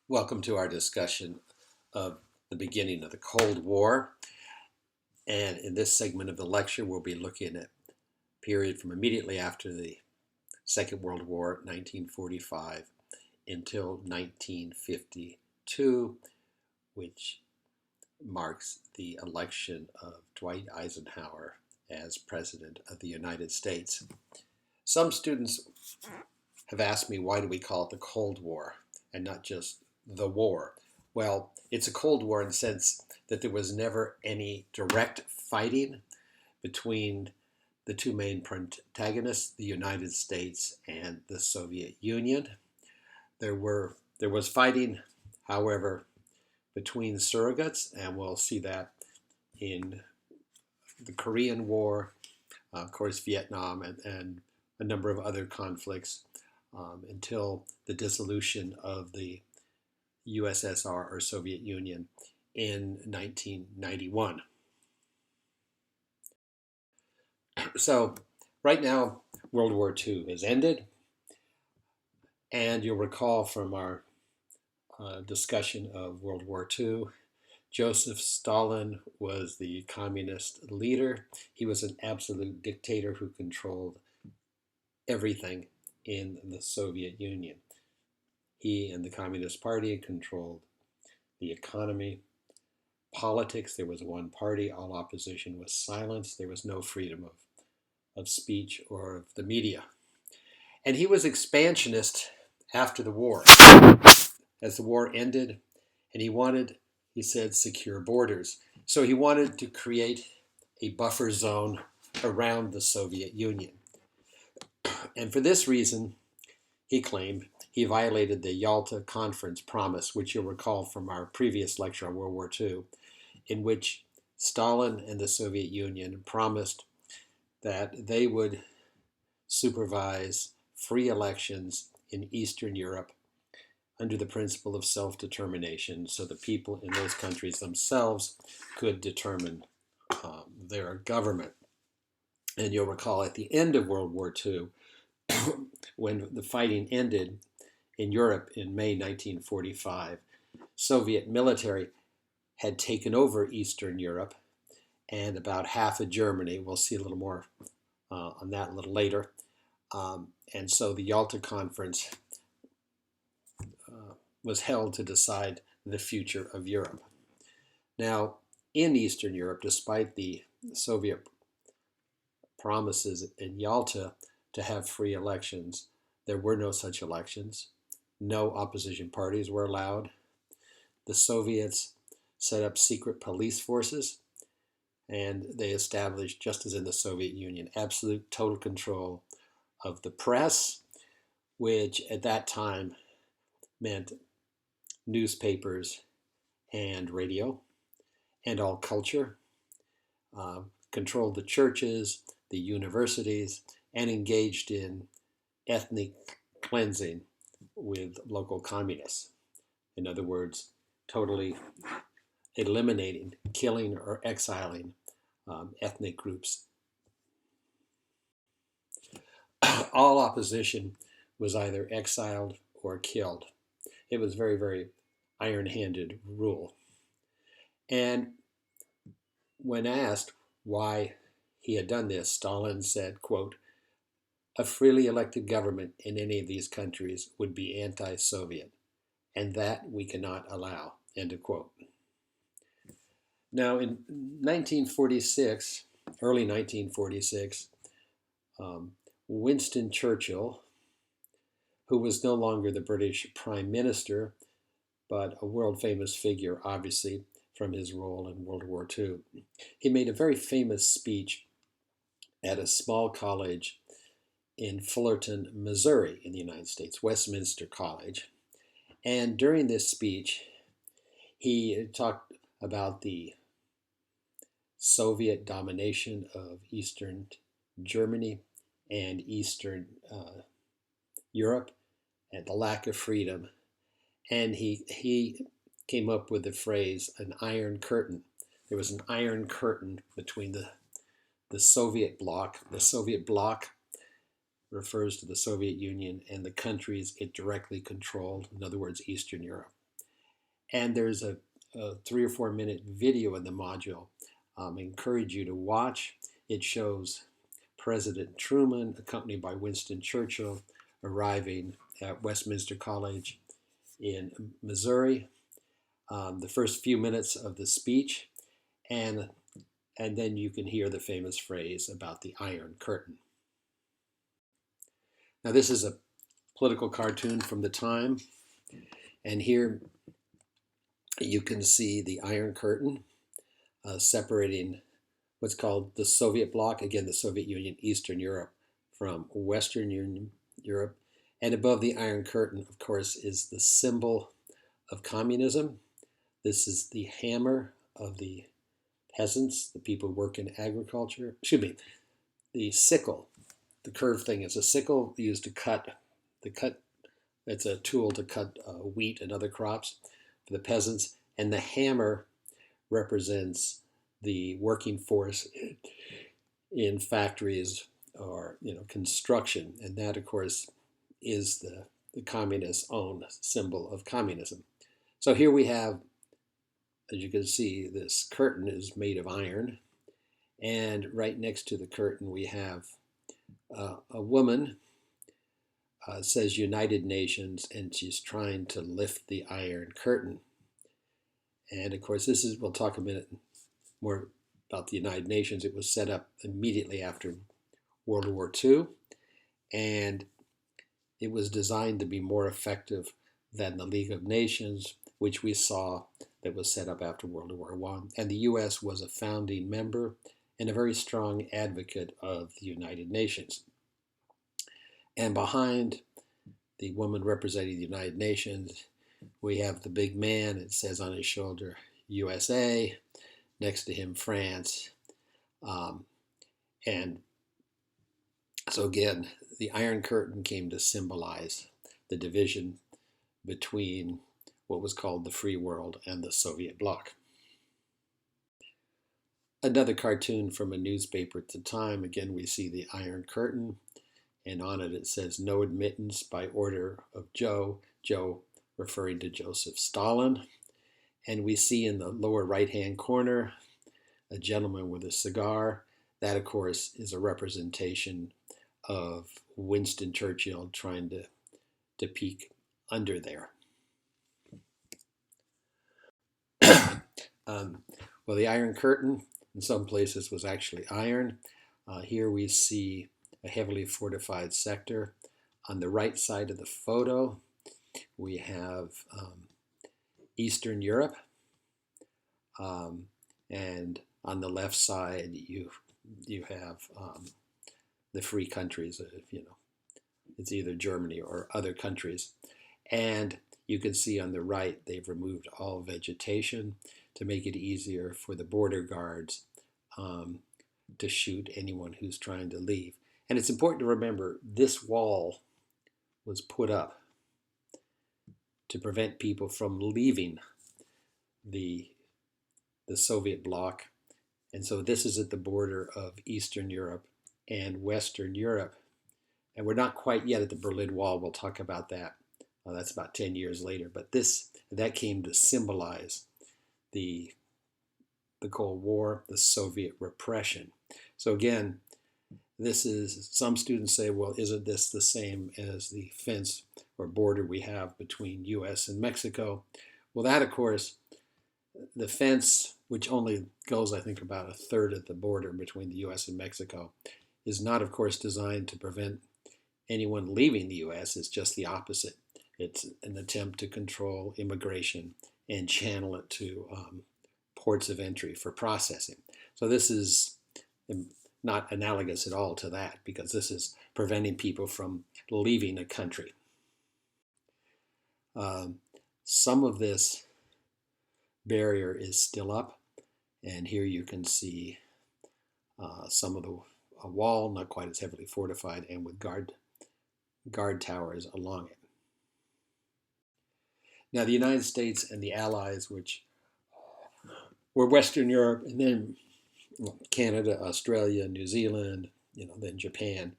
Welcome to our discussion of the beginning of the Cold War. And in this segment of the lecture, we'll be looking at the period from immediately after the Second World War, 1945, until 1952, which marks the election of Dwight Eisenhower as President of the United States. Some students have asked me, why do we call it the Cold War and not just the war? Well, it's a Cold War in the sense that there was never any direct fighting between the two main protagonists, the United States and the Soviet Union. There was fighting, however, between surrogates, and we'll see that in the Korean War, of course, Vietnam, and a number of other conflicts until the dissolution of the USSR or Soviet Union in 1991. So right now, World War II has ended. And you'll recall from our discussion of World War II, Joseph Stalin was the communist leader. He was an absolute dictator who controlled everything in the Soviet Union. He and the Communist Party controlled the economy, politics. There was one party. All opposition was silenced. There was no freedom of speech or of the media. And he was expansionist after the war. As the war ended, and he said, secure borders. So he wanted to create a buffer zone around the Soviet Union. And for this reason, he claimed he violated the Yalta Conference promise, which you'll recall from our previous lecture on World War II, in which Stalin and the Soviet Union promised that they would supervise free elections in Eastern Europe under the principle of self-determination, so the people in those countries themselves could determine their government. And you'll recall at the end of World War II, when the fighting ended in Europe in May 1945, Soviet military had taken over Eastern Europe and about half of Germany. We'll see a little more on that a little later. And so the Yalta Conference was held to decide the future of Europe. Now, in Eastern Europe, despite the Soviet promises in Yalta to have free elections, there were no such elections. No opposition parties were allowed. The Soviets set up secret police forces, and they established, just as in the Soviet Union, absolute total control of the press, which at that time meant newspapers and radio and all culture, controlled the churches, the universities, and engaged in ethnic cleansing with local communists. In other words, totally eliminating, killing, or exiling ethnic groups. All opposition was either exiled or killed. It was very, very iron-handed rule. And when asked why he had done this, Stalin said, quote, "A freely elected government in any of these countries would be anti-Soviet, and that we cannot allow," end of quote. Now, in 1946, early 1946, Winston Churchill, who was no longer the British Prime Minister, but a world-famous figure, obviously, from his role in World War II, he made a very famous speech at a small college in Fullerton, Missouri, in the United States, Westminster College. And during this speech, he talked about the Soviet domination of Eastern Germany and Eastern Europe and the lack of freedom. And he came up with the phrase, an iron curtain. There was an iron curtain between the Soviet bloc. The Soviet bloc refers to the Soviet Union and the countries it directly controlled, in other words, Eastern Europe. And there's a 3 or 4 minute video in the module. I encourage you to watch. It shows President Truman, accompanied by Winston Churchill, arriving at Westminster College in Missouri. The first few minutes of the speech, and then you can hear the famous phrase about the Iron Curtain. Now, this is a political cartoon from the time, and here you can see the Iron Curtain separating what's called the Soviet bloc, again, the Soviet Union, Eastern Europe, from Western Europe. And above the Iron Curtain, of course, is the symbol of communism. This is the hammer of the peasants, the people who work in agriculture. Excuse me, the sickle. The curved thing is a sickle used to cut. It's a tool to cut wheat and other crops for the peasants. And the hammer represents the working force in factories or construction, and that, of course, is the communists' own symbol of communism. So here we have, as you can see, this curtain is made of iron, and right next to the curtain we have a woman, says United Nations, and she's trying to lift the Iron Curtain. And of course, we'll talk a minute more about the United Nations. It was set up immediately after World War II, and it was designed to be more effective than the League of Nations, which we saw that was set up after World War I. And the U.S. was a founding member and a very strong advocate of the United Nations. And behind the woman representing the United Nations, we have the big man. It says on his shoulder, USA. Next to him, France. And so again, the Iron Curtain came to symbolize the division between what was called the free world and the Soviet bloc. Another cartoon from a newspaper at the time. Again, we see the Iron Curtain, and on it says, "No admittance by order of Joe." Joe referring to Joseph Stalin. And we see in the lower right-hand corner a gentleman with a cigar. That, of course, is a representation of Winston Churchill trying to peek under there. Well, the Iron Curtain in some places was actually iron. Here we see a heavily fortified sector. On the right side of the photo, we have Eastern Europe, and on the left side you have the free countries. It's either Germany or other countries, and you can see on the right they've removed all vegetation to make it easier for the border guards to shoot anyone who's trying to leave. And it's important to remember this wall was put up to prevent people from leaving the Soviet bloc. And so this is at the border of Eastern Europe and Western Europe. And we're not quite yet at the Berlin Wall. We'll talk about that. That's about 10 years later. But that came to symbolize the Cold War, the Soviet repression. So again, some students say, well, isn't this the same as the fence or border we have between U.S. and Mexico? Well, that, of course, the fence, which only goes, I think, about a third of the border between the U.S. and Mexico, is not, of course, designed to prevent anyone leaving the U.S. It's just the opposite. It's an attempt to control immigration and channel it to ports of entry for processing. So this is not analogous at all to that, because this is preventing people from leaving a country. Some of this barrier is still up, and here you can see some of a wall, not quite as heavily fortified, and with guard towers along it. Now, the United States and the Allies, which were Western Europe, and then Canada, Australia, New Zealand, then Japan,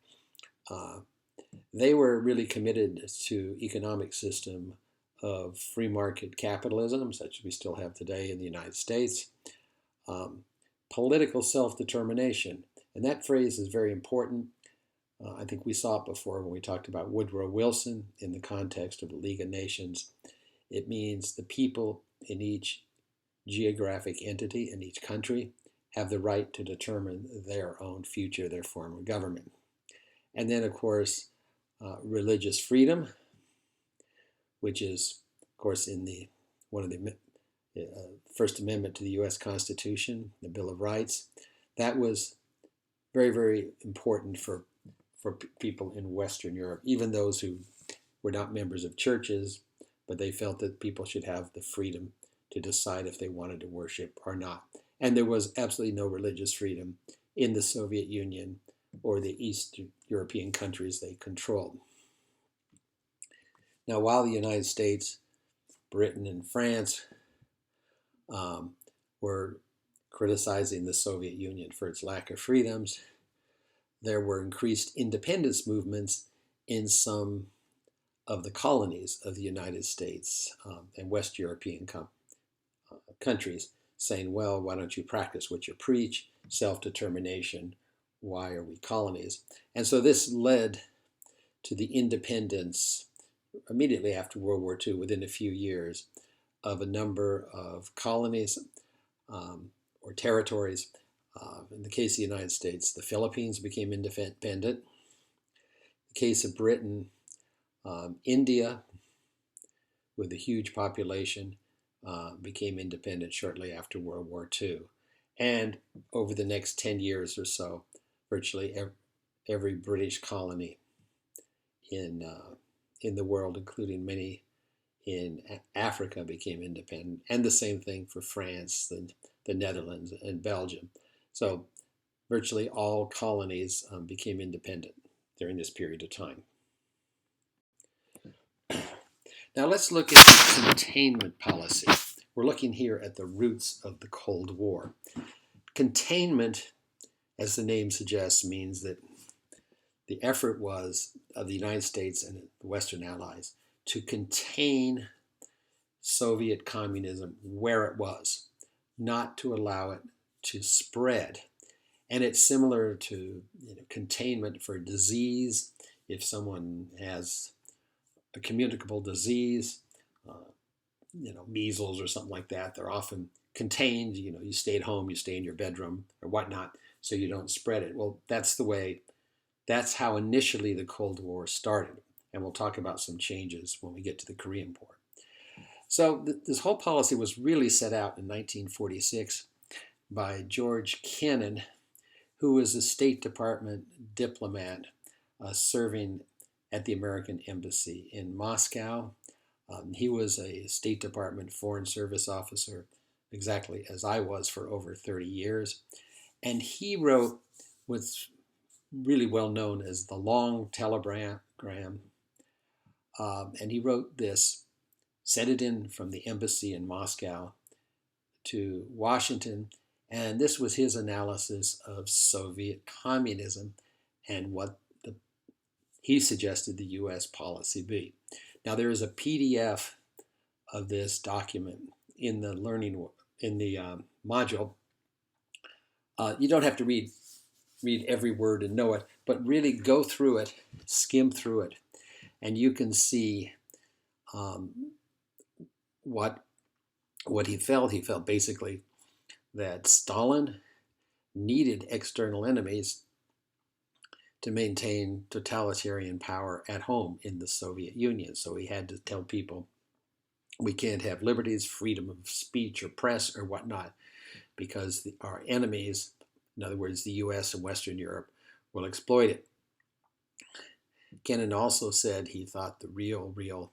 they were really committed to economic system of free market capitalism, such as we still have today in the United States, political self-determination. And that phrase is very important. I think we saw it before when we talked about Woodrow Wilson in the context of the League of Nations. It means the people in each geographic entity in each country have the right to determine their own future, their form of government. And then, of course, religious freedom, which is, of course, in one of the First Amendment to the U.S. Constitution, the Bill of Rights. That was very, very important for people in Western Europe, even those who were not members of churches, but they felt that people should have the freedom to decide if they wanted to worship or not. And there was absolutely no religious freedom in the Soviet Union or the East European countries they controlled. Now, while the United States, Britain, and France were criticizing the Soviet Union for its lack of freedoms, there were increased independence movements in some of the colonies of the United States and West European countries, saying, well, why don't you practice what you preach, self-determination, why are we colonies? And so this led to the independence immediately after World War II, within a few years, of a number of colonies or territories. In the case of the United States, the Philippines became independent. In the case of Britain, India, with a huge population, became independent shortly after World War II. And over the next 10 years or so, virtually every British colony in the world, including many in Africa, became independent. And the same thing for France, the Netherlands, and Belgium. So virtually all colonies became independent during this period of time. Now let's look at the containment policy. We're looking here at the roots of the Cold War. Containment, as the name suggests, means that the effort was of the United States and the Western Allies to contain Soviet communism where it was, not to allow it to spread. And it's similar to containment for disease. If someone has a communicable disease, measles or something like that, they're often contained. You stay at home, you stay in your bedroom or whatnot, so you don't spread it. Well, that's how initially the Cold War started. And we'll talk about some changes when we get to the Korean War. So this whole policy was really set out in 1946 by George Kennan, who was a State Department diplomat serving at the American Embassy in Moscow. He was a State Department Foreign Service officer, exactly as I was, for over 30 years. And he wrote what's really well known as the Long Telegram. And he wrote this, sent it in from the embassy in Moscow to Washington. And this was his analysis of Soviet communism and what he suggested the U.S. policy be. Now, there is a PDF of this document in the module. You don't have to read every word and know it, but really go through it, skim through it, and you can see what he felt. He felt basically that Stalin needed external enemies to maintain totalitarian power at home in the Soviet Union. So he had to tell people, we can't have liberties, freedom of speech or press or whatnot, because our enemies, in other words, the US and Western Europe, will exploit it. Kennan also said he thought the real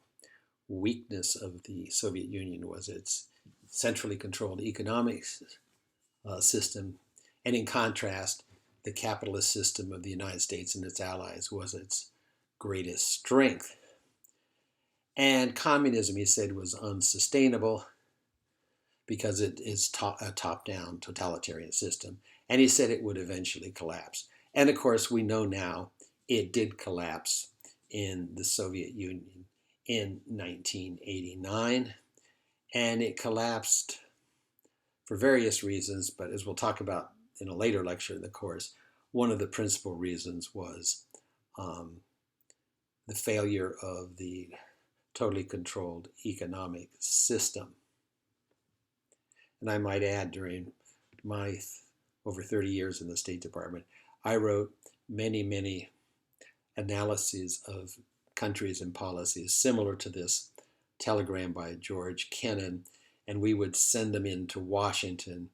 weakness of the Soviet Union was its centrally controlled economic system, and in contrast, the capitalist system of the United States and its allies was its greatest strength. And communism, he said, was unsustainable because it is a top-down totalitarian system. And he said it would eventually collapse. And of course, we know now it did collapse in the Soviet Union in 1989, and it collapsed for various reasons, but as we'll talk about in a later lecture in the course, one of the principal reasons was the failure of the totally controlled economic system. And I might add, during my over 30 years in the State Department, I wrote many analyses of countries and policies similar to this telegram by George Kennan, and we would send them into Washington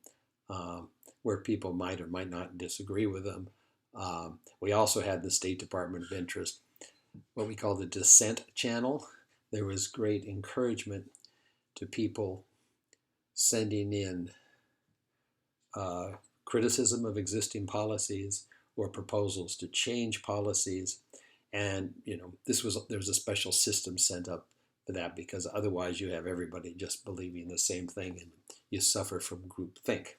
where people might or might not disagree with them. We also had the State Department of Interest, what we call the dissent channel. There was great encouragement to people sending in criticism of existing policies or proposals to change policies. And there was a special system sent up for that, because otherwise you have everybody just believing the same thing and you suffer from groupthink.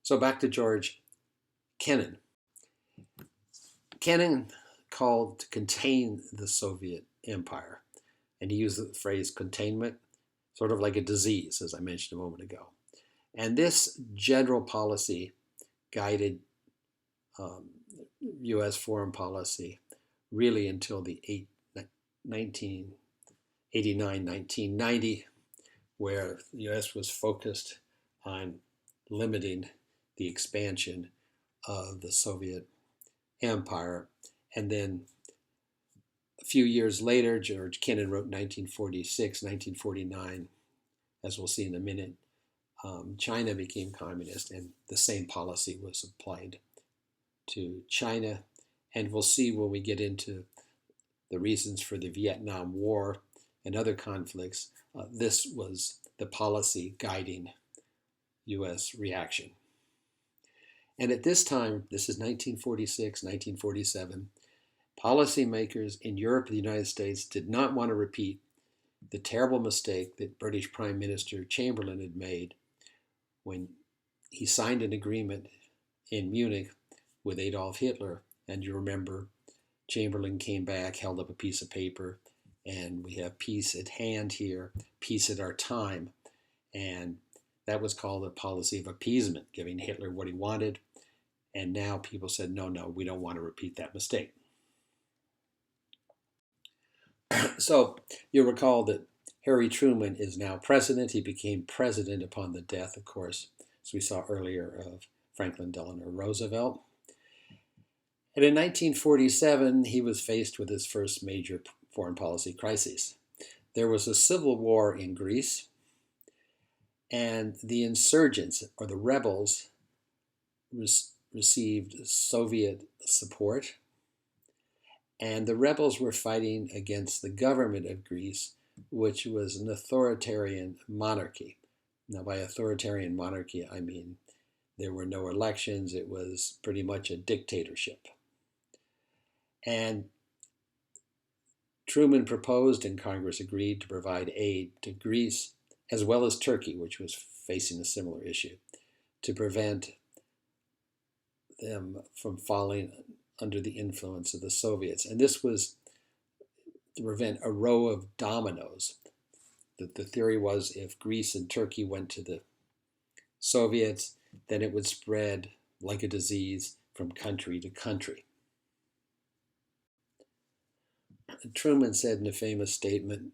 So back to George Kennan. Kennan called to contain the Soviet Empire, and he used the phrase containment, sort of like a disease, as I mentioned a moment ago. And this general policy guided U.S. foreign policy really until the 1989-1990, where the U.S. was focused on limiting the expansion of the Soviet Empire. And then a few years later, George Kennan wrote 1946, 1949, as we'll see in a minute, China became communist, and the same policy was applied to China. And we'll see when we get into the reasons for the Vietnam War and other conflicts, this was the policy guiding U.S. reaction. And at this time, this is 1946, 1947, policymakers in Europe and the United States did not want to repeat the terrible mistake that British Prime Minister Chamberlain had made when he signed an agreement in Munich with Adolf Hitler. And you remember, Chamberlain came back, held up a piece of paper, and we have peace at hand here, peace at our time. And that was called a policy of appeasement, giving Hitler what he wanted. And now people said, no, we don't want to repeat that mistake. So you'll recall that Harry Truman is now president. He became president upon the death, of course, as we saw earlier, of Franklin Delano Roosevelt. And in 1947, he was faced with his first major foreign policy crisis. There was a civil war in Greece, and the insurgents, or the rebels, received Soviet support. And the rebels were fighting against the government of Greece, which was an authoritarian monarchy. Now, by authoritarian monarchy, I mean there were no elections. It was pretty much a dictatorship. And Truman proposed, and Congress agreed, to provide aid to Greece, as well as Turkey, which was facing a similar issue, to prevent them from falling under the influence of the Soviets. And this was to prevent a row of dominoes. The theory was, if Greece and Turkey went to the Soviets, then it would spread like a disease from country to country. Truman said in a famous statement,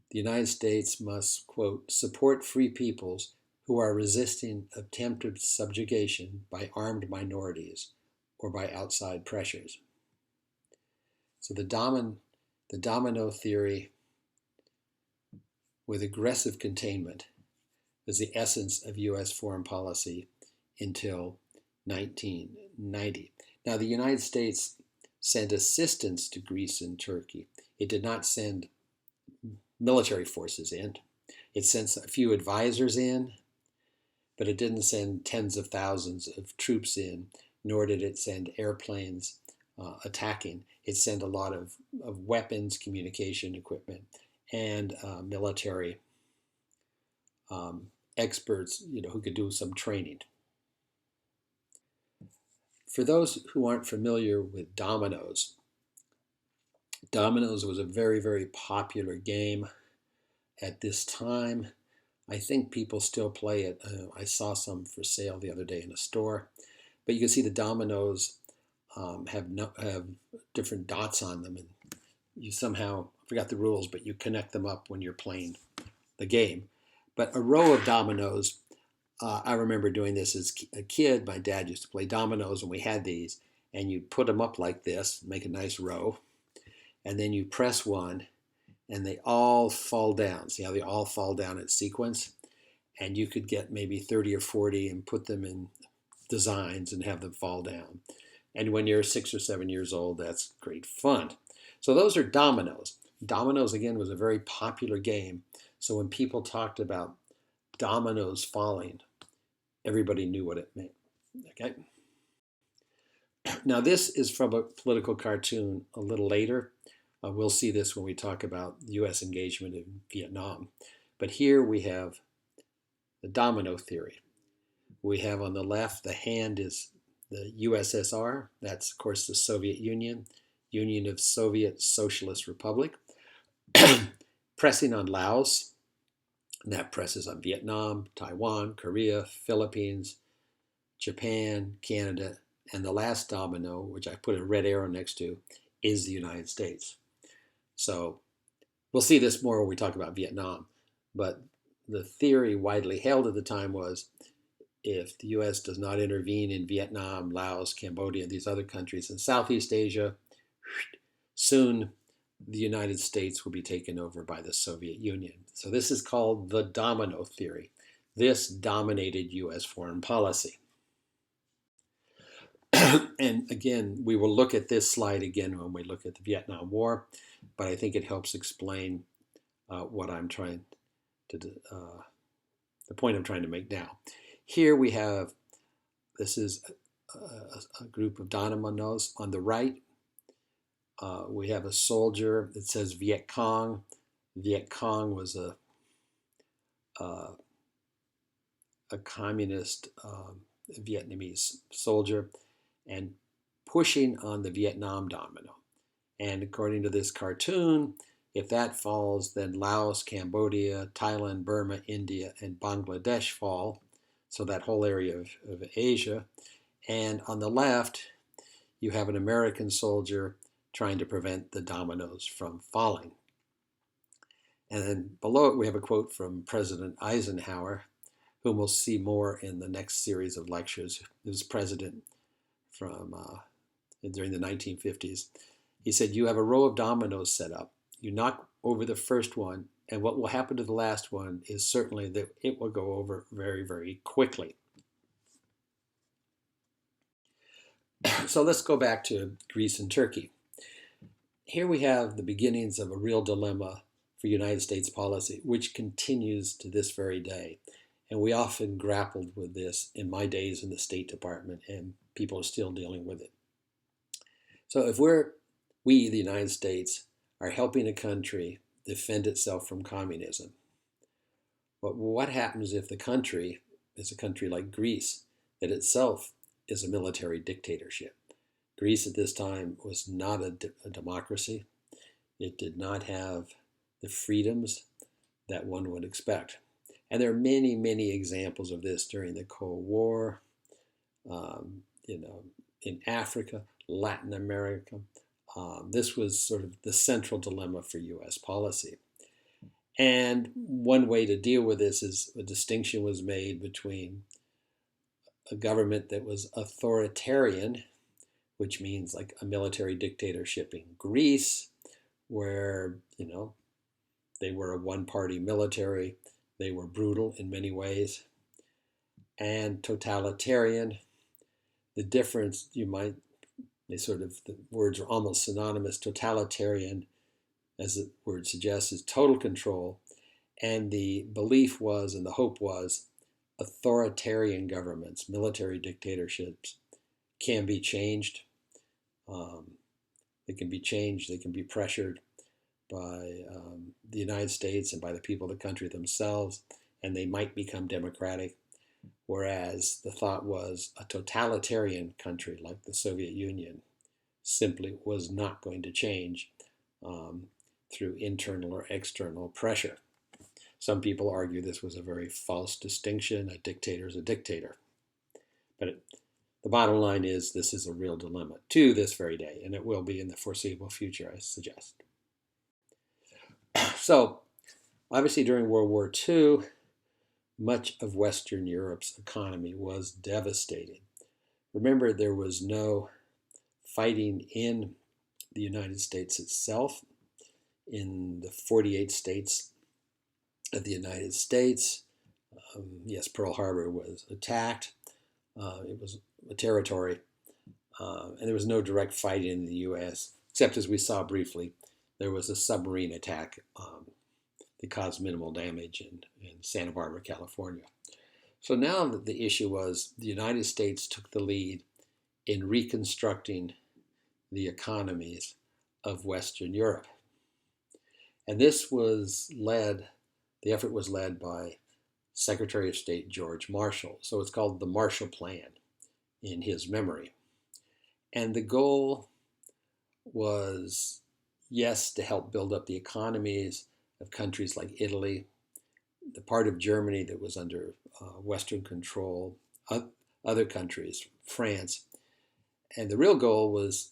the United States must, quote, support free peoples who are resisting attempted subjugation by armed minorities or by outside pressures. So the domino theory with aggressive containment was the essence of U.S. foreign policy until 1990. Now, the United States sent assistance to Greece and Turkey. It did not send military forces in. It sent a few advisors in, but it didn't send tens of thousands of troops in, nor did it send airplanes attacking. It sent a lot of weapons, communication equipment, and military experts, who could do some training. For those who aren't familiar with dominoes, Dominoes was a very, very popular game at this time. I think people still play it. I saw some for sale the other day in a store. But you can see the dominoes have different dots on them, and you somehow, I forgot the rules, but you connect them up when you're playing the game. But a row of dominoes, I remember doing this as a kid. My dad used to play dominoes, and we had these, and you'd put them up like this, make a nice row, and then you press one, and they all fall down. See how they all fall down in sequence? And you could get maybe 30 or 40 and put them in designs and have them fall down. And when you're 6 or 7 years old, that's great fun. So those are dominoes. Dominoes, again, was a very popular game. So when people talked about dominoes falling, everybody knew what it meant. Okay. Now this is from a political cartoon a little later. We'll see this when we talk about U.S. engagement in Vietnam. But here we have the domino theory. We have on the left, the hand is the USSR. That's, of course, the Soviet Union, Union of Soviet Socialist Republic. Pressing on Laos, and that presses on Vietnam, Taiwan, Korea, Philippines, Japan, Canada, and the last domino, which I put a red arrow next to, is the United States. So we'll see this more when we talk about Vietnam. But the theory widely held at the time was if the U.S. does not intervene in Vietnam, Laos, Cambodia, and these other countries in Southeast Asia, soon the United States will be taken over by the Soviet Union. So this is called the domino theory. This dominated U.S. foreign policy. And again, we will look at this slide again when we look at the Vietnam War, but I think it helps explain what I'm trying to, the point I'm trying to make now. Here we have, this is a group of dominoes. On the right, we have a soldier that says Viet Cong. Viet Cong was a communist Vietnamese soldier and pushing on the Vietnam domino. And according to this cartoon, if that falls, then Laos, Cambodia, Thailand, Burma, India, and Bangladesh fall. So that whole area of Asia. And on the left, you have an American soldier trying to prevent the dominoes from falling. And then below it, we have a quote from President Eisenhower, whom we'll see more in the next series of lectures. He was president from during the 1950s. He said, "You have a row of dominoes set up. You knock over the first one, and what will happen to the last one is certainly that it will go over very, very quickly." So let's go back to Greece and Turkey. Here we have the beginnings of a real dilemma for United States policy, which continues to this very day. And we often grappled with this in my days in the State Department, and people are still dealing with it. So if we, the United States, are helping a country defend itself from communism, but what happens if the country is a country like Greece, that itself is a military dictatorship? Greece at this time was not a democracy. It did not have the freedoms that one would expect. And there are many, many examples of this during the Cold War, in Africa, Latin America. This was sort of the central dilemma for U.S. policy. And one way to deal with this is a distinction was made between a government that was authoritarian, which means like a military dictatorship in Greece, where, they were a one-party military. They were brutal in many ways. And totalitarian, the difference the words are almost synonymous. Totalitarian, as the word suggests, is total control. And the belief was, and the hope was, authoritarian governments, military dictatorships, can be changed. They can be changed. They can be pressured by the United States and by the people of the country themselves, and they might become democratic. Whereas the thought was a totalitarian country like the Soviet Union simply was not going to change through internal or external pressure. Some people argue this was a very false distinction. A dictator is a dictator. But the bottom line is this is a real dilemma to this very day, and it will be in the foreseeable future, I suggest. So, obviously during World War II, much of Western Europe's economy was devastated. Remember, there was no fighting in the United States itself. In the 48 states of the United States, yes, Pearl Harbor was attacked. It was a territory, and there was no direct fighting in the U.S., except as we saw briefly, there was a submarine attack that caused minimal damage in Santa Barbara, California. So now the issue was the United States took the lead in reconstructing the economies of Western Europe. And this was led, the effort was led by Secretary of State George Marshall. So it's called the Marshall Plan in his memory. And the goal was, yes, to help build up the economies of countries like Italy, the part of Germany that was under Western control, other countries, France. And the real goal was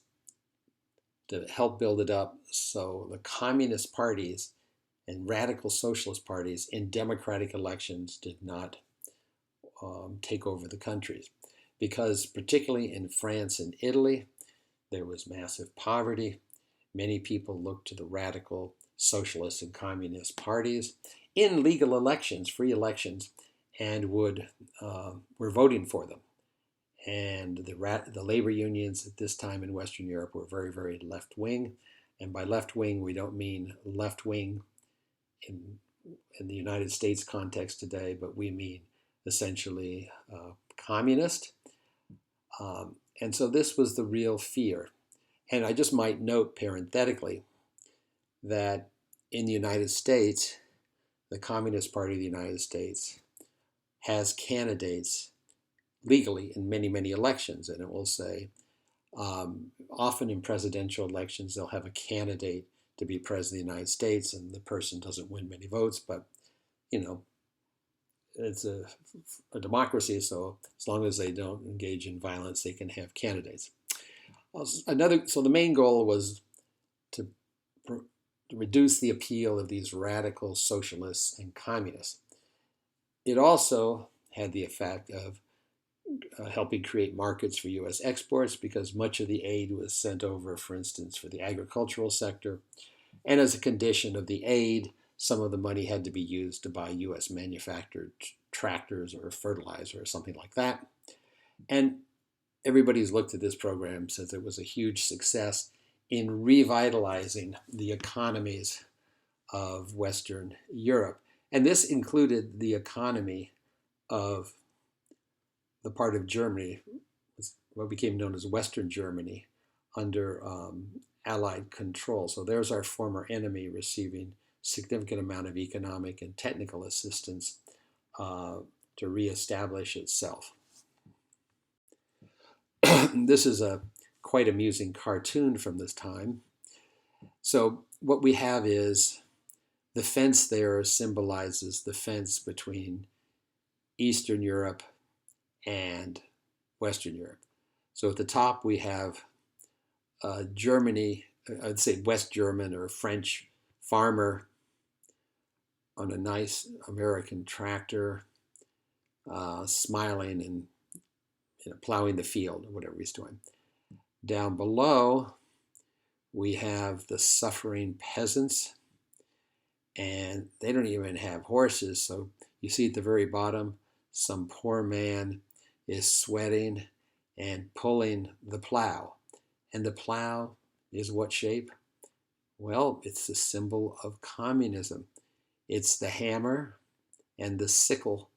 to help build it up so the communist parties and radical socialist parties in democratic elections did not take over the countries. Because particularly in France and Italy, there was massive poverty. Many people looked to the radical socialist and communist parties in legal elections, free elections, and were voting for them. And the labor unions at this time in Western Europe were very, very left-wing. And by left-wing, we don't mean left-wing in the United States context today, but we mean essentially communist. And so this was the real fear. And I just might note parenthetically that in the United States, the Communist Party of the United States has candidates legally in many, many elections. And it will say, often in presidential elections, they'll have a candidate to be president of the United States, and the person doesn't win many votes, but, it's a democracy, so as long as they don't engage in violence, they can have candidates. So the main goal was to reduce the appeal of these radical socialists and communists. It also had the effect of helping create markets for U.S. exports, because much of the aid was sent over, for instance, for the agricultural sector. And as a condition of the aid, some of the money had to be used to buy U.S. manufactured tractors or fertilizer or something like that. And everybody's looked at this program, says it was a huge success in revitalizing the economies of Western Europe. And this included the economy of the part of Germany, what became known as Western Germany, under Allied control. So there's our former enemy receiving significant amount of economic and technical assistance to reestablish itself. This is a quite amusing cartoon from this time. So what we have is the fence there symbolizes the fence between Eastern Europe and Western Europe. So at the top we have Germany, I'd say West German or French farmer on a nice American tractor, smiling and plowing the field or whatever he's doing. Down below, we have the suffering peasants, and they don't even have horses. So you see at the very bottom, some poor man is sweating and pulling the plow. And the plow is what shape? Well, it's the symbol of communism. It's the hammer and the sickle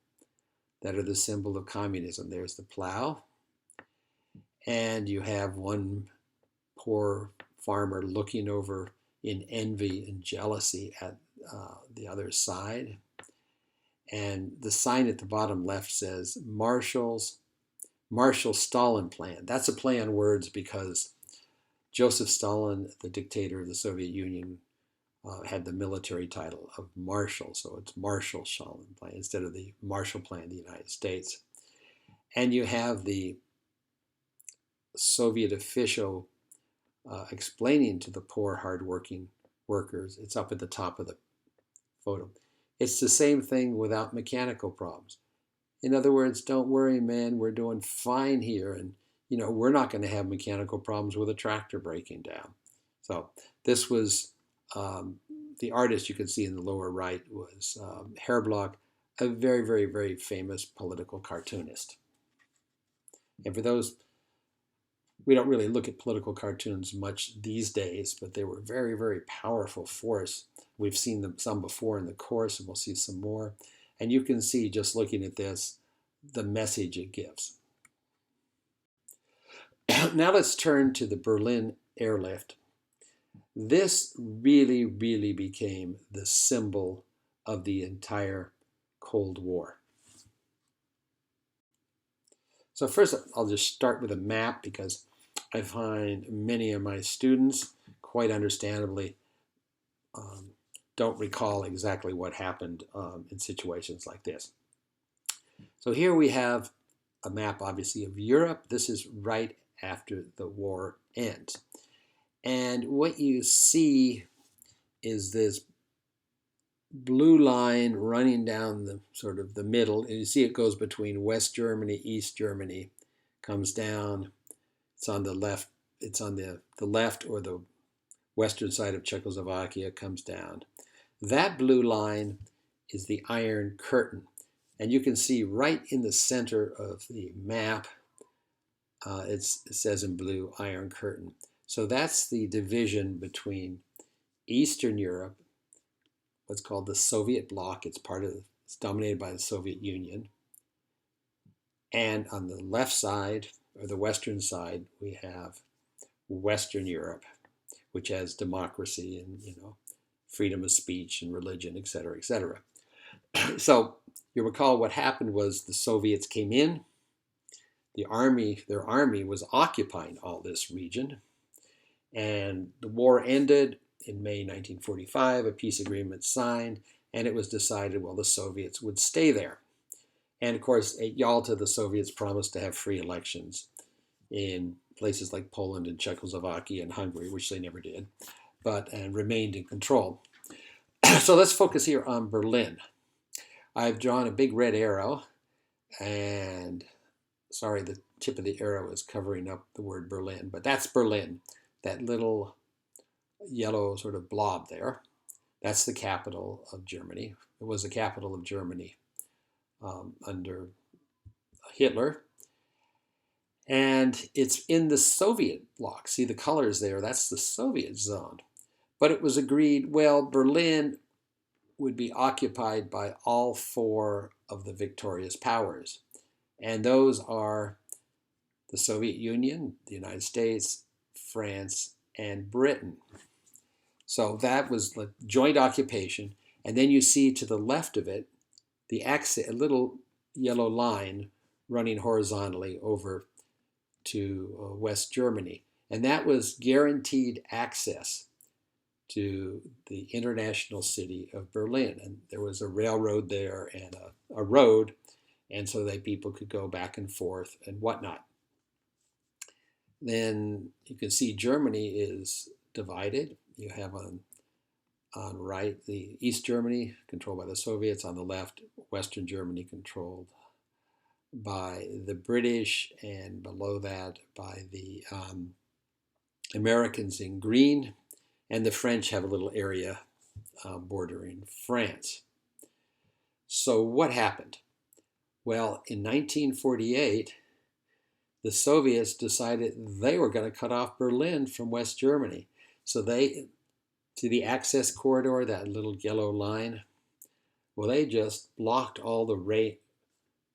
that are the symbol of communism. There's the plow, and you have one poor farmer looking over in envy and jealousy at the other side. And the sign at the bottom left says Marshall-Stalin Plan. That's a play on words because Joseph Stalin, the dictator of the Soviet Union, had the military title of Marshal, so it's Marshal Stalin Plan instead of the Marshall Plan of the United States. And you have the Soviet official explaining to the poor, hardworking workers, it's up at the top of the photo, it's the same thing without mechanical problems. In other words, don't worry, man, we're doing fine here, and we're not going to have mechanical problems with a tractor breaking down. So this was the artist you can see in the lower right was Hairblock, a very, very, very famous political cartoonist. And for those, we don't really look at political cartoons much these days, but they were very, very powerful force. We've seen them some before in the course, and we'll see some more. And you can see, just looking at this, the message it gives. Now let's turn to the Berlin airlift. This really, really became the symbol of the entire Cold War. So first, I'll just start with a map because I find many of my students, quite understandably, don't recall exactly what happened in situations like this. So here we have a map, obviously, of Europe. This is right after the war ends. And what you see is this blue line running down the sort of the middle. And you see it goes between West Germany, East Germany, comes down. It's on the left. It's on the left or the western side of Czechoslovakia, comes down. That blue line is the Iron Curtain. And you can see right in the center of the map, it says in blue, Iron Curtain. So that's the division between Eastern Europe, what's called the Soviet bloc. It's dominated by the Soviet Union. And on the left side, or the western side, we have Western Europe, which has democracy and, freedom of speech and religion, et cetera, et cetera. So you recall what happened was the Soviets came in. Their army was occupying all this region. And the war ended in May 1945, a peace agreement signed, and it was decided, well, the Soviets would stay there. And of course, at Yalta, the Soviets promised to have free elections in places like Poland and Czechoslovakia and Hungary, which they never did, and remained in control. So let's focus here on Berlin. I've drawn a big red arrow, and sorry, the tip of the arrow is covering up the word Berlin, but that's Berlin. That little yellow sort of blob there, that's the capital of Germany. It was the capital of Germany under Hitler. And it's in the Soviet bloc. See the colors there, that's the Soviet zone. But it was agreed, well, Berlin would be occupied by all four of the victorious powers. And those are the Soviet Union, the United States, France, and Britain. So that was like joint occupation. And then you see to the left of it, a little yellow line running horizontally over to West Germany. And that was guaranteed access to the international city of Berlin. And there was a railroad there and a road, and so that people could go back and forth and whatnot. Then you can see Germany is divided. You have on right the East Germany controlled by the Soviets, on the left Western Germany controlled by the British, and below that by the Americans in green, and the French have a little area bordering France. So what happened? Well, in 1948, the Soviets decided they were going to cut off Berlin from West Germany. So they, to the access corridor, that little yellow line, well, they just blocked all the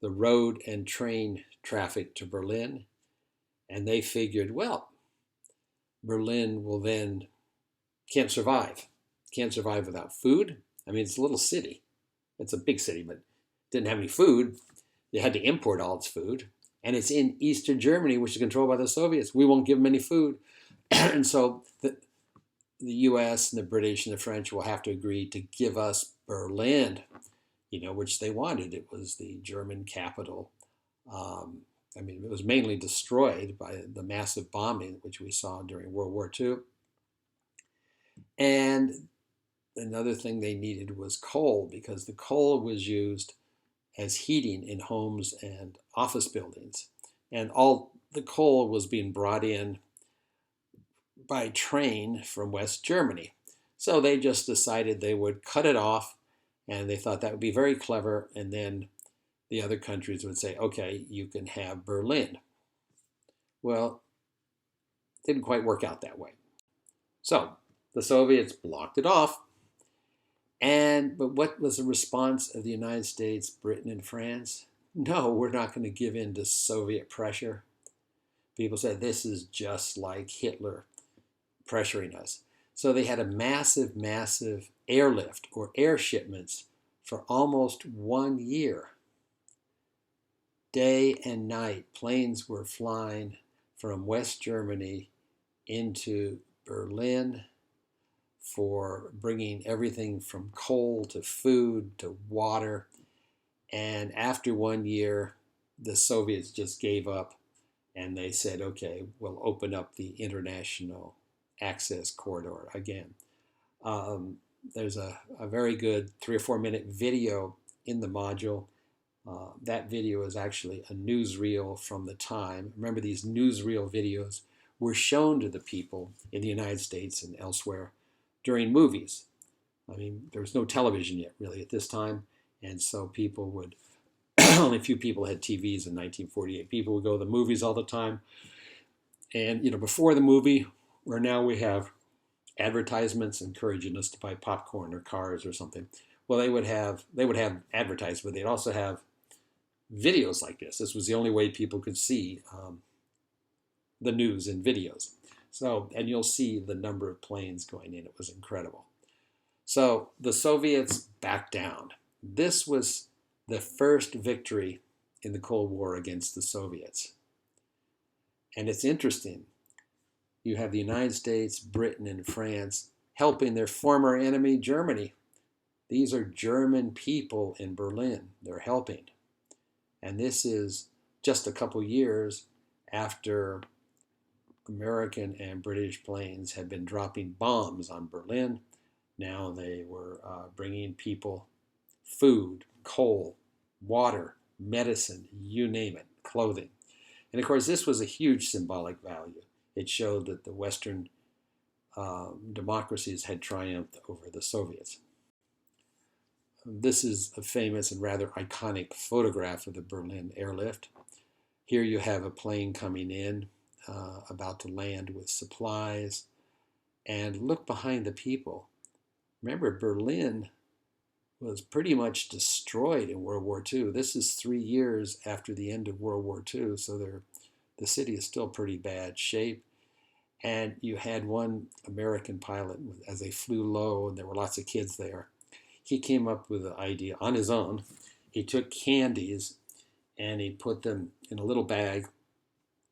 road and train traffic to Berlin. And they figured, well, Berlin will then can't survive without food. I mean, it's a little city. It's a big city, but didn't have any food. They had to import all its food. And it's in Eastern Germany, which is controlled by the Soviets. We won't give them any food. And so the US and the British and the French will have to agree to give us Berlin, which they wanted. It was the German capital. I mean, it was mainly destroyed by the massive bombing which we saw during World War II. And another thing they needed was coal, because the coal was used as heating in homes and office buildings. And all the coal was being brought in by train from West Germany. So they just decided they would cut it off, and they thought that would be very clever. And then the other countries would say, okay, you can have Berlin. Well, it didn't quite work out that way. So the Soviets blocked it off. But what was the response of the United States, Britain, and France? No, we're not going to give in to Soviet pressure. People said this is just like Hitler pressuring us. So they had a massive, massive airlift or air shipments for almost 1 year. Day and night, planes were flying from West Germany into Berlin for bringing everything from coal to food to water. And after 1 year, the Soviets just gave up, and they said, okay, we'll open up the international access corridor again. There's a very good 3 or 4 minute video in the module. That video is actually a newsreel from the time. Remember, these newsreel videos were shown to the people in the United States and elsewhere during movies. I mean, there was no television yet, really, at this time. And so people would, only a few people had TVs in 1948. People would go to the movies all the time. And, before the movie, where now we have advertisements encouraging us to buy popcorn or cars or something. Well, they would have advertisements, but they'd also have videos like this. This was the only way people could see the news in videos. So, and you'll see the number of planes going in. It was incredible. So the Soviets backed down. This was the first victory in the Cold War against the Soviets. And it's interesting. You have the United States, Britain, and France helping their former enemy, Germany. These are German people in Berlin. They're helping. And this is just a couple years after American and British planes had been dropping bombs on Berlin. Now they were bringing people food, coal, water, medicine, you name it, clothing. And of course, this was a huge symbolic value. It showed that the Western democracies had triumphed over the Soviets. This is a famous and rather iconic photograph of the Berlin airlift. Here you have a plane coming in, about to land with supplies. And look behind the people. Remember, Berlin was pretty much destroyed in World War II. This is 3 years after the end of World War II, so the city is still pretty bad shape. And you had one American pilot, as they flew low, and there were lots of kids there. He came up with the idea on his own. He took candies and he put them in a little bag,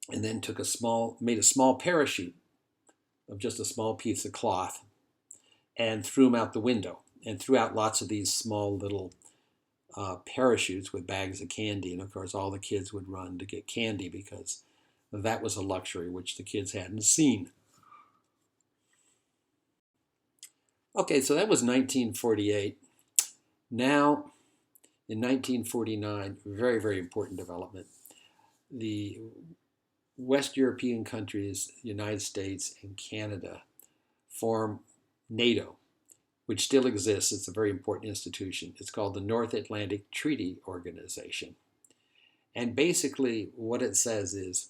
and then made a small parachute of just a small piece of cloth and threw them out the window, and threw out lots of these small little parachutes with bags of candy. And of course, all the kids would run to get candy because that was a luxury which the kids hadn't seen. Okay, so that was 1948. Now, in 1949, very, very important development. The West European countries, the United States and Canada, form NATO, which still exists. It's a very important institution. It's called the North Atlantic Treaty Organization. And basically what it says is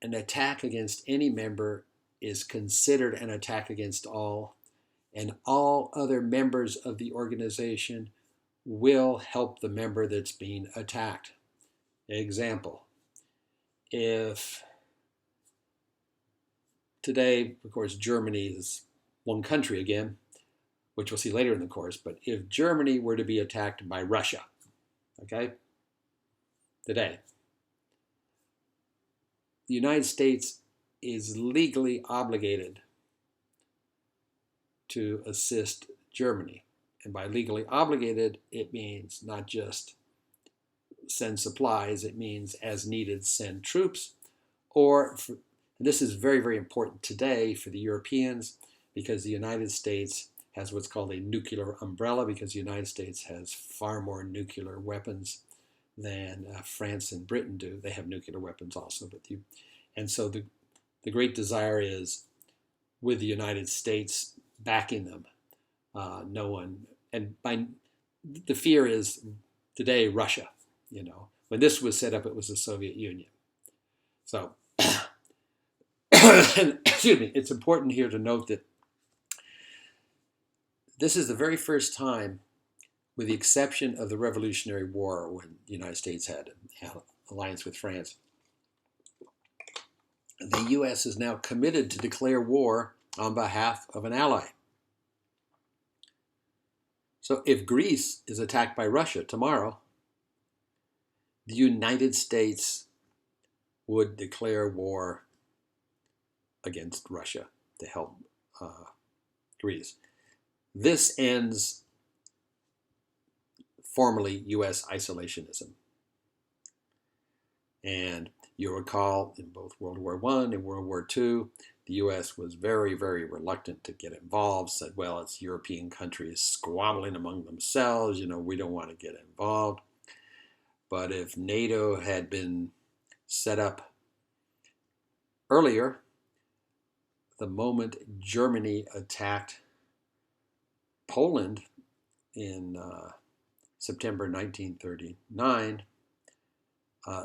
an attack against any member is considered an attack against all, and all other members of the organization will help the member that's being attacked. Example, if today, of course, Germany is one country again, which we'll see later in the course, but if Germany were to be attacked by Russia, okay, today, the United States is legally obligated to assist Germany. And by legally obligated, it means not just send supplies, it means as needed send troops, or this is very, very important today for the Europeans because the United States has what's called a nuclear umbrella because the United States has far more nuclear weapons than France and Britain do. They have nuclear weapons also, and so the great desire is with the United States backing them, no one, and by the fear is today Russia. When this was set up, it was the Soviet Union. So, excuse me, it's important here to note that this is the very first time, with the exception of the Revolutionary War when the United States had an alliance with France, the U.S. is now committed to declare war on behalf of an ally. So if Greece is attacked by Russia tomorrow, the United States would declare war against Russia to help Greece. This ends formally U.S. isolationism. And you'll recall in both World War I and World War II, the U.S. was very, very reluctant to get involved, said, well, it's European countries squabbling among themselves, we don't want to get involved. But if NATO had been set up earlier, the moment Germany attacked Poland in September 1939,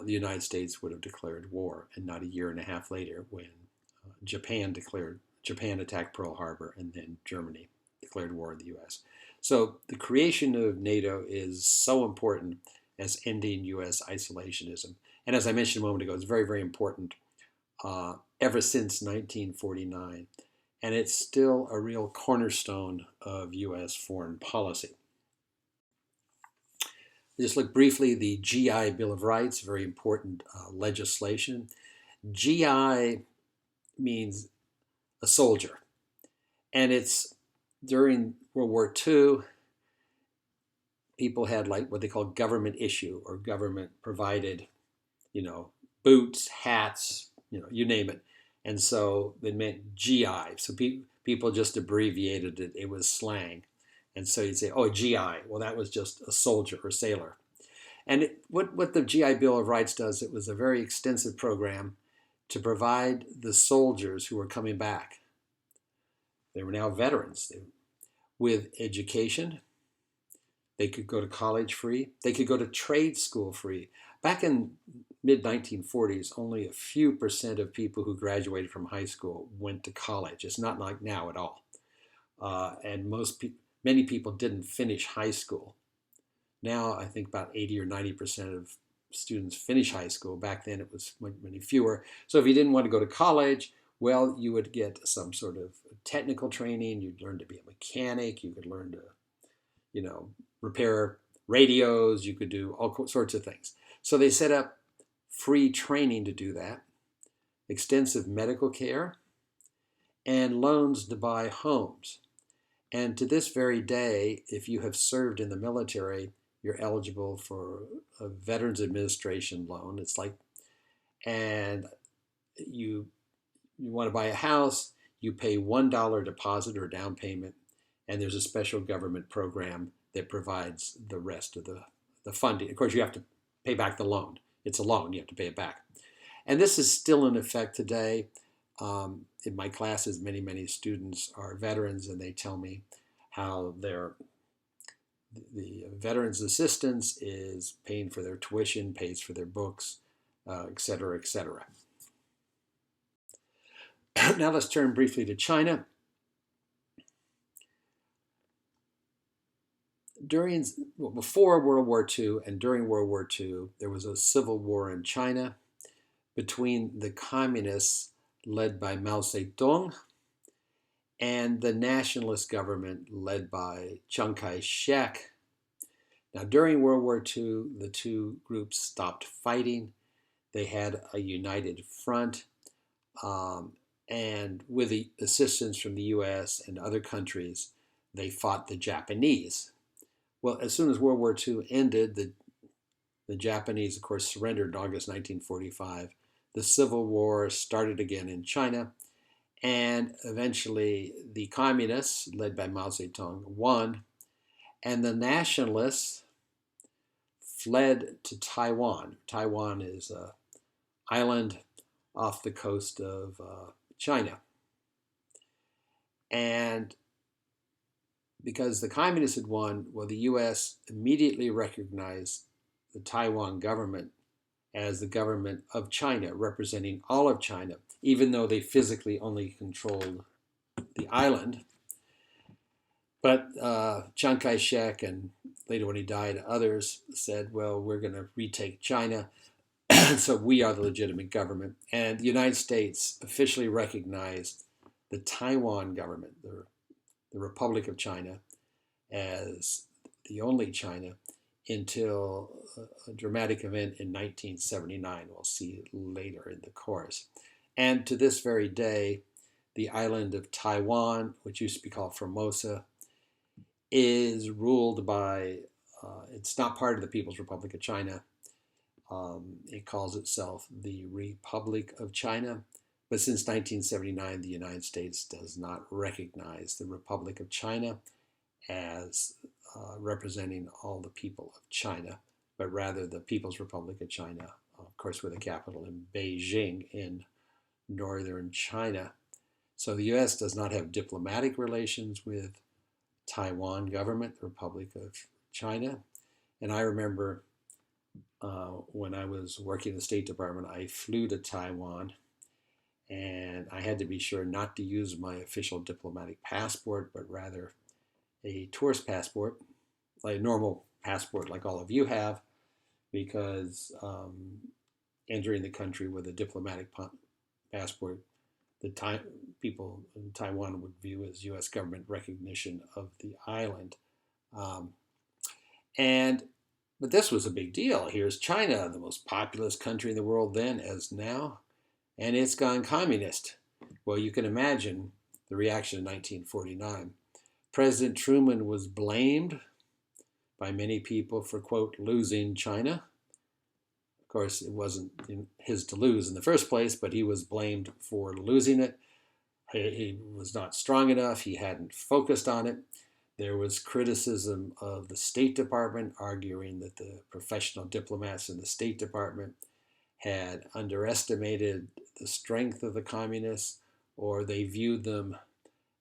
the United States would have declared war, and not a year and a half later when Japan attacked Pearl Harbor, and then Germany declared war on the U.S. So the creation of NATO is so important as ending U.S. isolationism. And as I mentioned a moment ago, it's very, very important ever since 1949. And it's still a real cornerstone of U.S. foreign policy. Just look briefly, the GI Bill of Rights, very important legislation. GI means a soldier. And it's during World War II, people had like what they call government issue or government provided, boots, hats, you name it. And so they meant GI. So people just abbreviated it. It was slang. And so you'd say, oh, GI. Well, that was just a soldier or sailor. And what the GI Bill of Rights does, it was a very extensive program to provide the soldiers who were coming back. They were now veterans with education. They could go to college free. They could go to trade school free. Back in mid-1940s, only a few percent of people who graduated from high school went to college. It's not like now at all. And many people didn't finish high school. Now, I think about 80 or 90% of students finish high school. Back then, it was many fewer. So if you didn't want to go to college, well, you would get some sort of technical training. You'd learn to be a mechanic. You could learn to, repair radios. You could do all sorts of things. So they set up free training to do that, extensive medical care, and loans to buy homes. And to this very day, if you have served in the military, you're eligible for a Veterans Administration loan. It's like, and you want to buy a house, you pay $1 deposit or down payment, and there's a special government program that provides the rest of the funding. Of course, you have to pay back the loan. It's a loan, you have to pay it back. And this is still in effect today. In my classes, many, many students are veterans, and they tell me how the veterans assistance is paying for their tuition, pays for their books, et cetera, et cetera. Now let's turn briefly to China. Before World War II and during World War II, there was a civil war in China between the communists led by Mao Zedong and the nationalist government led by Chiang Kai-shek. Now, during World War II, the two groups stopped fighting. They had a united front. And with the assistance from the US and other countries, they fought the Japanese. Well, as soon as World War II ended, the Japanese, of course, surrendered in August 1945. The Civil War started again in China, and eventually the communists, led by Mao Zedong, won, and the nationalists fled to Taiwan. Taiwan is an island off the coast of China. And because the communists had won, well, the US immediately recognized the Taiwan government as the government of China, representing all of China, even though they physically only controlled the island. But Chiang Kai-shek, and later when he died, others said, well, we're going to retake China, so we are the legitimate government. And the United States officially recognized the Taiwan government, the Republic of China, as the only China until a dramatic event in 1979. We'll see later in the course. And to this very day, the island of Taiwan, which used to be called Formosa, is ruled by, it's not part of the People's Republic of China. It calls itself the Republic of China. But since 1979, the United States does not recognize the Republic of China as representing all the people of China, but rather the People's Republic of China, of course, with a capital in Beijing in northern China. So the U.S. does not have diplomatic relations with Taiwan government, the Republic of China. And I remember when I was working in the State Department, I flew to Taiwan, and I had to be sure not to use my official diplomatic passport, but rather a tourist passport, like a normal passport like all of you have, because entering the country with a diplomatic passport, the people in Taiwan would view as U.S. government recognition of the island. But this was a big deal. Here's China, the most populous country in the world then as now, and it's gone communist. Well, you can imagine the reaction in 1949. President Truman was blamed by many people for, quote, losing China. Of course, it wasn't his to lose in the first place, but he was blamed for losing it. He was not strong enough. He hadn't focused on it. There was criticism of the State Department, arguing that the professional diplomats in the State Department had underestimated the strength of the communists, or they viewed them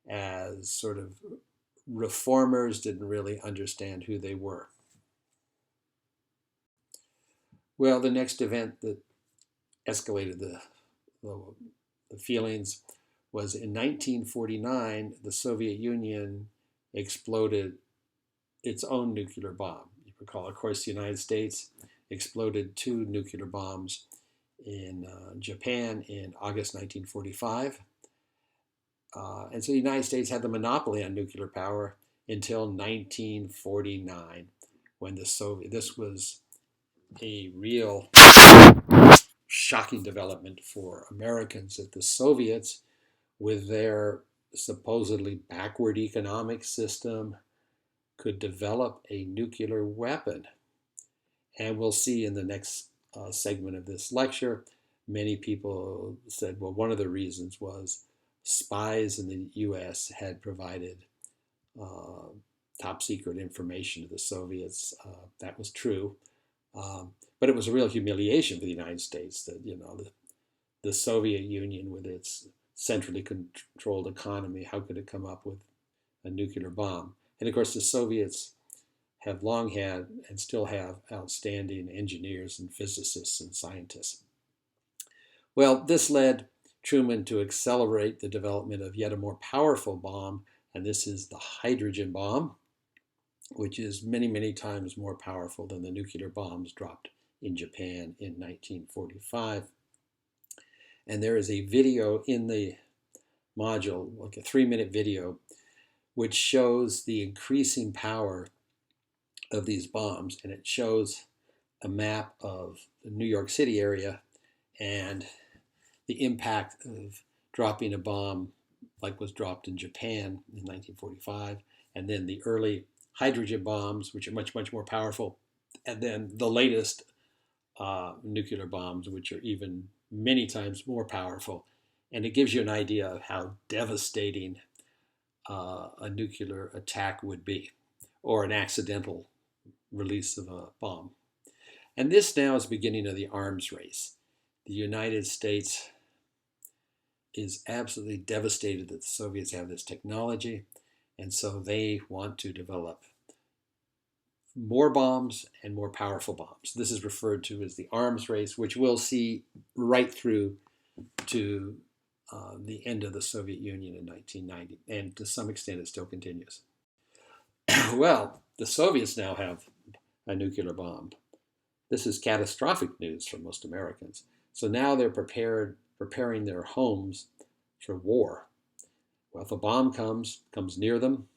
as sort of reformers, didn't really understand who they were. Well, the next event that escalated the feelings was in 1949, the Soviet Union exploded its own nuclear bomb. You recall, of course, the United States exploded 2 nuclear bombs in Japan in August 1945. And so the United States had the monopoly on nuclear power until 1949, when this was a real shocking development for Americans, that the Soviets, with their supposedly backward economic system, could develop a nuclear weapon. And we'll see in the next segment of this lecture, many people said, well, one of the reasons was spies in the U.S. had provided top secret information to the Soviets. That was true. But it was a real humiliation for the United States that, the Soviet Union, with its centrally controlled economy, how could it come up with a nuclear bomb? And of course, the Soviets have long had and still have outstanding engineers and physicists and scientists. Well, this led Truman to accelerate the development of yet a more powerful bomb, and this is the hydrogen bomb, which is many, many times more powerful than the nuclear bombs dropped in Japan in 1945. And there is a video in the module, like a 3-minute video, which shows the increasing power of these bombs. And it shows a map of the New York City area. And the impact of dropping a bomb like was dropped in Japan in 1945, and then the early hydrogen bombs, which are much, much more powerful, and then the latest nuclear bombs, which are even many times more powerful. And it gives you an idea of how devastating a nuclear attack would be, or an accidental release of a bomb. And this now is the beginning of the arms race. The United States is absolutely devastated that the Soviets have this technology, and so they want to develop more bombs and more powerful bombs. This is referred to as the arms race, which we'll see right through to the end of the Soviet Union in 1990, and to some extent it still continues. Well, the Soviets now have a nuclear bomb. This is catastrophic news for most Americans. So now they're preparing their homes for war. Well, if a bomb comes near them,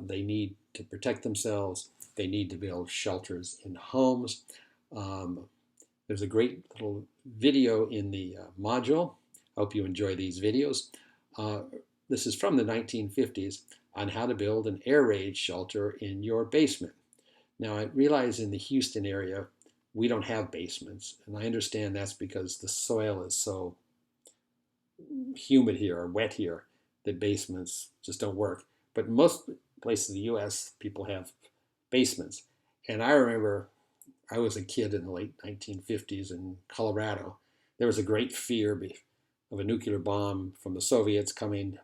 they need to protect themselves. They need to build shelters in homes. There's a great little video in the module. I hope you enjoy these videos. This is from the 1950s on how to build an air raid shelter in your basement. Now, I realize in the Houston area, we don't have basements, and I understand that's because the soil is so humid here or wet here that basements just don't work. But in most places in the U.S., people have basements. And I remember I was a kid in the late 1950s in Colorado. There was a great fear of a nuclear bomb from the Soviets coming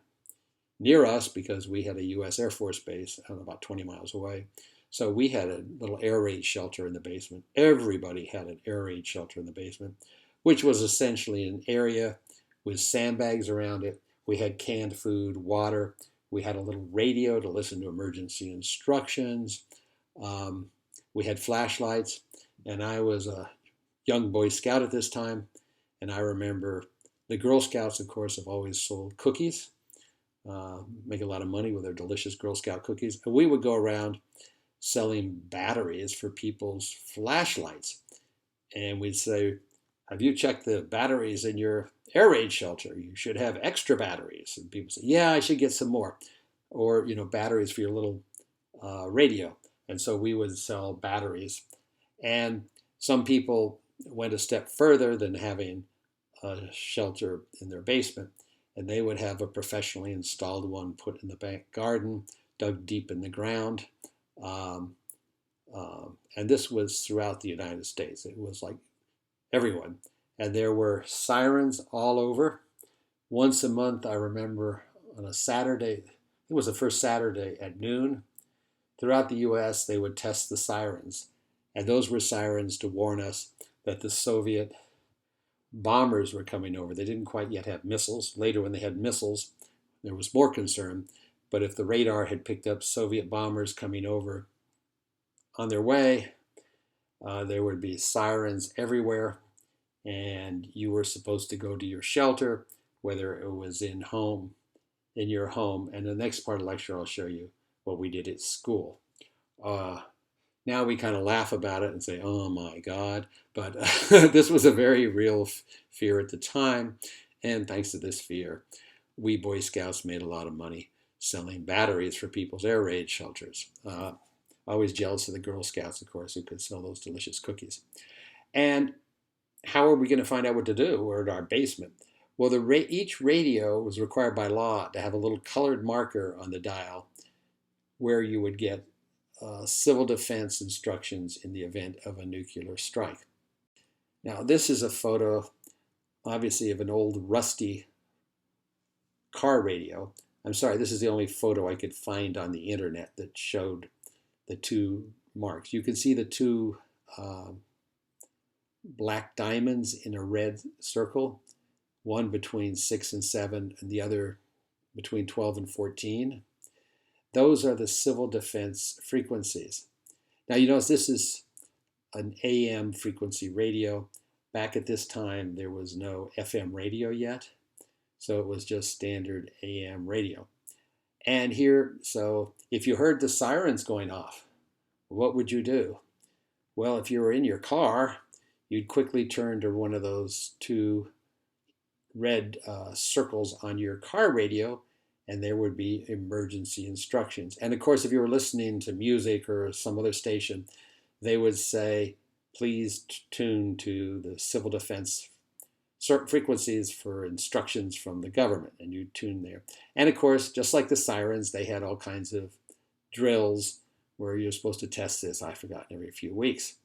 near us because we had a U.S. Air Force base about 20 miles away. So we had a little air raid shelter in the basement. Everybody had an air raid shelter in the basement, which was essentially an area with sandbags around it. We had canned food, water. We had a little radio to listen to emergency instructions. We had flashlights, and I was a young Boy Scout at this time, and I remember the Girl Scouts, of course, have always sold cookies, make a lot of money with their delicious Girl Scout cookies, and we would go around selling batteries for people's flashlights, and we'd say, have you checked the batteries in your air raid shelter? You should have extra batteries. And people say, yeah, I should get some more. Or, batteries for your little radio. And so we would sell batteries. And some people went a step further than having a shelter in their basement. And they would have a professionally installed one put in the back garden, dug deep in the ground. And this was throughout the United States. It was like everyone. And there were sirens all over. Once a month, I remember on a Saturday, it was the first Saturday at noon, throughout the U.S., they would test the sirens. And those were sirens to warn us that the Soviet bombers were coming over. They didn't quite yet have missiles. Later, when they had missiles, there was more concern. But if the radar had picked up Soviet bombers coming over on their way, there would be sirens everywhere, and you were supposed to go to your shelter, whether it was in your home. And the next part of the lecture, I'll show you what we did at school. Now we kind of laugh about it and say, oh my God, but this was a very real fear at the time. And thanks to this fear, we Boy Scouts made a lot of money selling batteries for people's air raid shelters. Always jealous of the Girl Scouts, of course, who could sell those delicious cookies. And how are we going to find out what to do? We're in our basement. Well, each radio was required by law to have a little colored marker on the dial where you would get civil defense instructions in the event of a nuclear strike. Now, this is a photo, obviously, of an old rusty car radio. I'm sorry, this is the only photo I could find on the internet that showed the two marks. You can see the two black diamonds in a red circle, one between 6 and 7 and the other between 12 and 14. Those are the civil defense frequencies. Now you notice this is an AM frequency radio. Back at this time, there was no FM radio yet, so it was just standard AM radio. And here, so if you heard the sirens going off, what would you do? Well, if you were in your car, you'd quickly turn to one of those two red circles on your car radio, and there would be emergency instructions. And of course, if you were listening to music or some other station, they would say, please tune to the civil defense certain frequencies for instructions from the government, and you tune there. And of course, just like the sirens, they had all kinds of drills where you're supposed to test this, I've forgotten, every few weeks.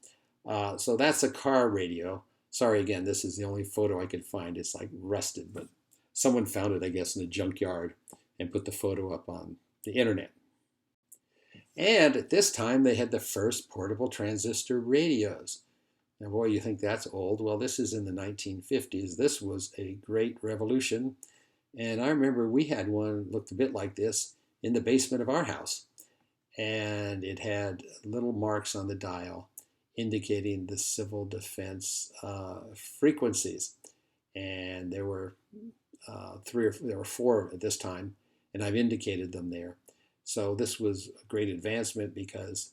So that's a car radio. Sorry, again, this is the only photo I could find. It's like rusted, but someone found it, I guess, in a junkyard and put the photo up on the internet. And at this time, they had the first portable transistor radios. Now, boy, you think that's old. Well, this is in the 1950s. This was a great revolution. And I remember we had one that looked a bit like this in the basement of our house. And it had little marks on the dial indicating the civil defense frequencies. And there were there were four at this time, and I've indicated them there. So this was a great advancement because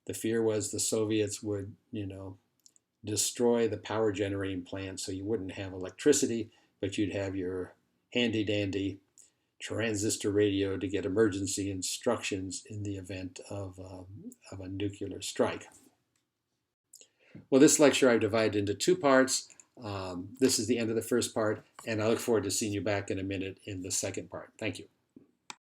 the fear was the Soviets would, destroy the power generating plant, so you wouldn't have electricity, but you'd have your handy dandy transistor radio to get emergency instructions in the event of a nuclear strike. Well, this lecture I've divided into two parts. This is the end of the first part, and I look forward to seeing you back in a minute in the second part. Thank you.